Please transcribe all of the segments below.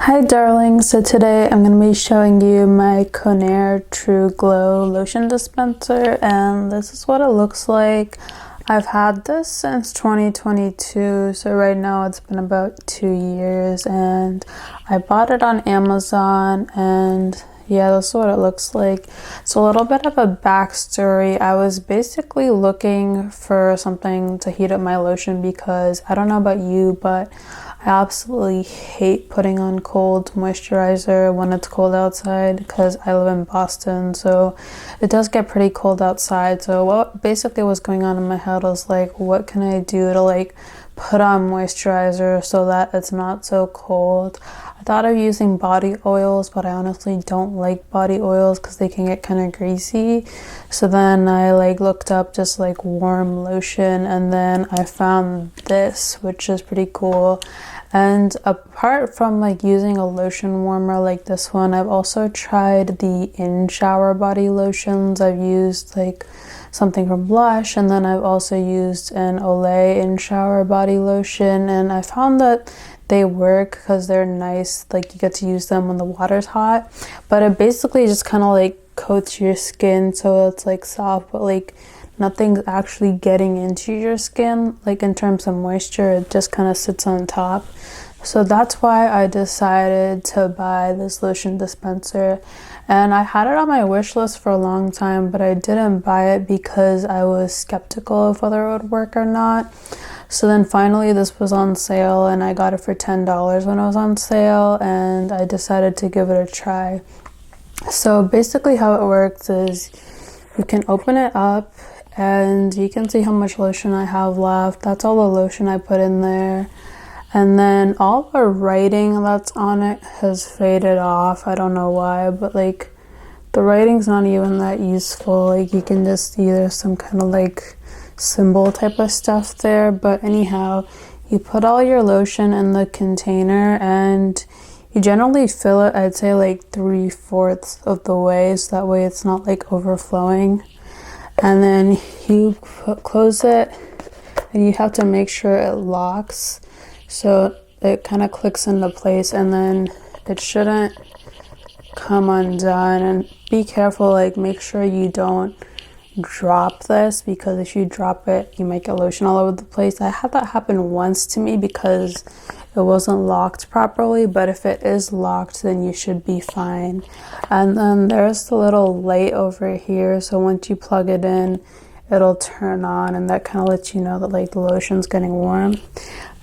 Hi darling, so today I'm going to be showing you my Conair TruGlow Lotion Dispenser, and this is what it looks like. I've had this since 2022, so right now it's been about 2 years, and I bought it on Amazon, and yeah, this is what it looks like. So a little bit of a backstory. I was basically looking for something to heat up my lotion because I don't know about you, but I absolutely hate putting on cold moisturizer when it's cold outside because I live in Boston, so it does get pretty cold outside. So what basically was going on in my head was like, what can I do to put on moisturizer so that it's not so cold? I thought of using body oils, but I honestly don't like body oils because they can get kind of greasy. So then I looked up just warm lotion, and then I found this, which is pretty cool. And apart from using a lotion warmer like this one, I've also tried the in-shower body lotions. I've used something from Lush, and then I've also used an Olay in-shower body lotion, and I found that they work because they're nice. You get to use them when the water's hot, but it basically just kind of coats your skin so it's soft, but nothing's actually getting into your skin in terms of moisture. It just kind of sits on top. So that's why I decided to buy this lotion dispenser, and I had it on my wish list for a long time, but I didn't buy it because I was skeptical of whether it would work or not. So then finally this was on sale, and I got it for $10 when it was on sale, and I decided to give it a try. So basically how it works is you can open it up and you can see how much lotion I have left. That's all the lotion I put in there. And then all the writing that's on it has faded off. I don't know why, but the writing's not even that useful. You can just see there's some kind of symbol type of stuff there. But anyhow, you put all your lotion in the container and you generally fill it, I'd say 3/4 of the way, so that way it's not overflowing. And then you close it, and you have to make sure it locks so it kind of clicks into place, and then it shouldn't come undone. And be careful, make sure you don't drop this, because if you drop it you might get lotion all over the place. I had that happen once to me because it wasn't locked properly, but if it is locked then you should be fine. And then there's the little light over here, so once you plug it in it'll turn on, and that kind of lets you know that the lotion's getting warm.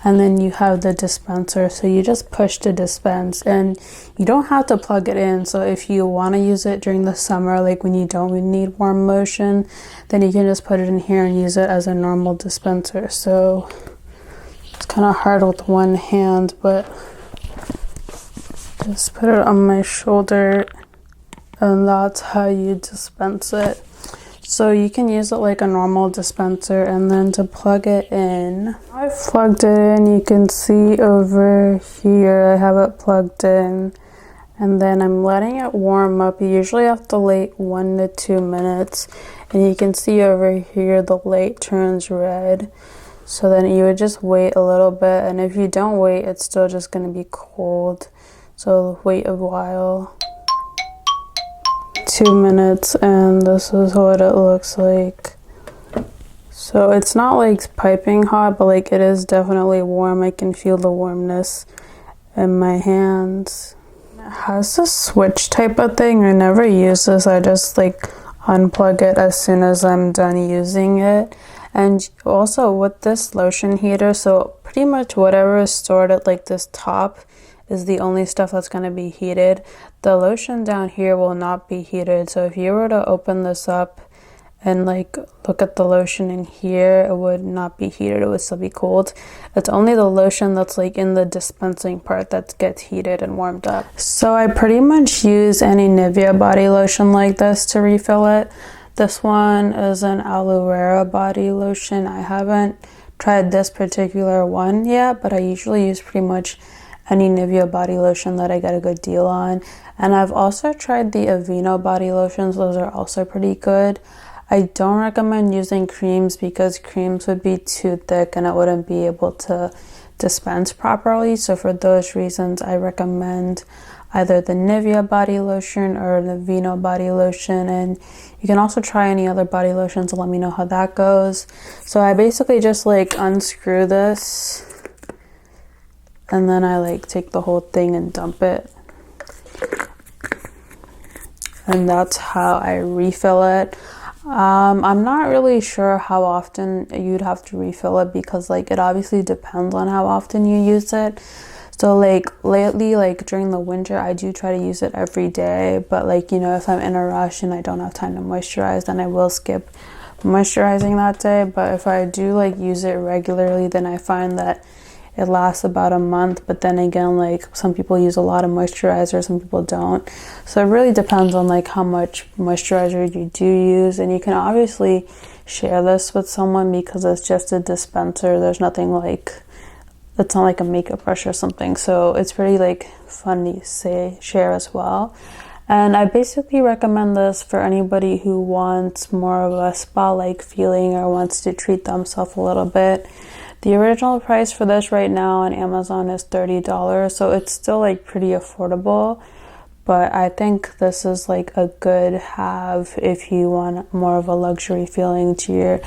And then you have the dispenser, so you just push to dispense, and you don't have to plug it in. So if you want to use it during the summer, when you don't need warm lotion, then you can just put it in here and use it as a normal dispenser. So it's kind of hard with one hand, but just put it on my shoulder, and that's how you dispense it. So you can use it like a normal dispenser, and then to plug it in, I've plugged it in. You can see over here I have it plugged in, and then I'm letting it warm up. You usually have to wait 1 to 2 minutes, and you can see over here the light turns red. So then you would just wait a little bit, and if you don't wait it's still just going to be cold, so wait a while. 2 minutes, and this is what it looks like. So it's not piping hot, but it is definitely warm. I can feel the warmness in my hands. It has a switch type of thing. I never use this. I just unplug it as soon as I'm done using it. And also with this lotion heater, so pretty much whatever is stored at this top is the only stuff that's going to be heated. The lotion down here will not be heated. So if you were to open this up and look at the lotion in here, it would not be heated. It would still be cold. It's only the lotion that's in the dispensing part that gets heated and warmed up. So I pretty much use any Nivea body lotion like this to refill it. This one is an aloe vera body lotion. I haven't tried this particular one yet, but I usually use pretty much any Nivea body lotion that I get a good deal on. And I've also tried the Aveeno body lotions. Those are also pretty good. I don't recommend using creams because creams would be too thick and it wouldn't be able to dispensed properly. So for those reasons, I recommend either the Nivea body lotion or the Vino body lotion, and you can also try any other body lotions and let me know how that goes. So I basically just like unscrew this and then I like take the whole thing and dump it, and that's how I refill it. I'm not really sure how often you'd have to refill it because like it obviously depends on how often you use it. So like lately, like during the winter, I do try to use it every day, but like, you know, if I'm in a rush and I don't have time to moisturize, then I will skip moisturizing that day. But if I do like use it regularly, then I find that it lasts about a month. But then again, like some people use a lot of moisturizer, some people don't. So it really depends on like how much moisturizer you do use. And you can obviously share this with someone because it's just a dispenser. There's nothing like, it's not like a makeup brush or something, so it's pretty like fun to share as well. And I basically recommend this for anybody who wants more of a spa-like feeling or wants to treat themselves a little bit. The original price for this right now on Amazon is $30, so it's still like pretty affordable, but I think this is like a good have if you want more of a luxury feeling to your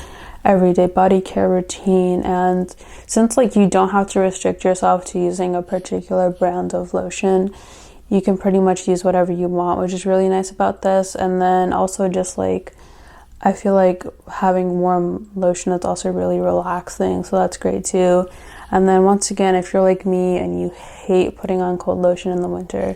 everyday body care routine. And since like you don't have to restrict yourself to using a particular brand of lotion, you can pretty much use whatever you want, which is really nice about this. And then also just like I feel like having warm lotion is also really relaxing, so that's great too. And then once again, if you're like me and you hate putting on cold lotion in the winter,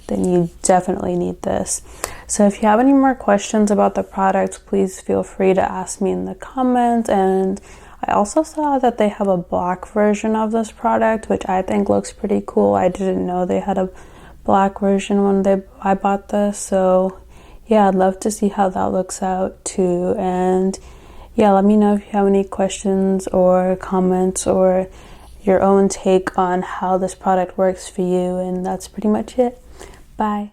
then you definitely need this. So if you have any more questions about the product, please feel free to ask me in the comments. And I also saw that they have a black version of this product, which I think looks pretty cool. I didn't know they had a black version when I bought this. So yeah, I'd love to see how that looks out too. And yeah, let me know if you have any questions or comments or your own take on how this product works for you. And that's pretty much it. Bye.